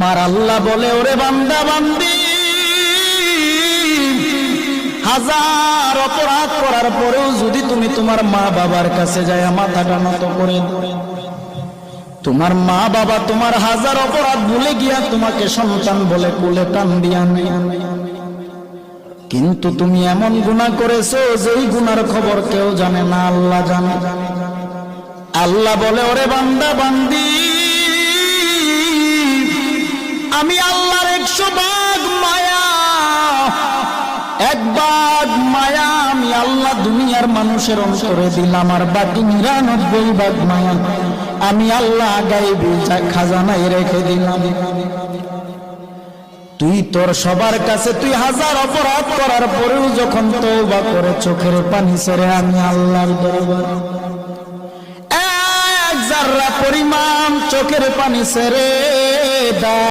আমার আল্লাহ বলে, ওরে বান্দা বান্দি, হাজার অপরাধ করার পরেও যদি তুমি তোমার মা বাবার কাছে যায় মাথাটা নত করে, তোমার মা বাবা তোমার হাজার অপরাধ ভুলে গিয়া তোমাকে সন্তান বলে কোলে টান দিয়া নিয়া, কিন্তু তুমি এমন গুনাহ করেছো যেই গুনার খবর কেউ জানে না, আল্লাহ জানে। আল্লাহ বলে, ওরে বান্দা বান্দি, আমি আল্লাহর 100 ভাগ মায়া, 1 ভাগ মায়া আমি আল্লাহ দুনিয়ার মানুষের অন্তরে দিলাম, আর বাকি 99 ভাগ মায়া আমি আল্লাহ গায়বী খাজানায় রেখে দিলাম। তুই তোর সবার কাছে তুই হাজার অপরাধ করার পরেও যখন তওবা করে চোখের পানি ছেড়ে আমি আল্লাহর দরবারে 1 জাররা পরিমাণ চোখের পানি ছেড়ে দাও।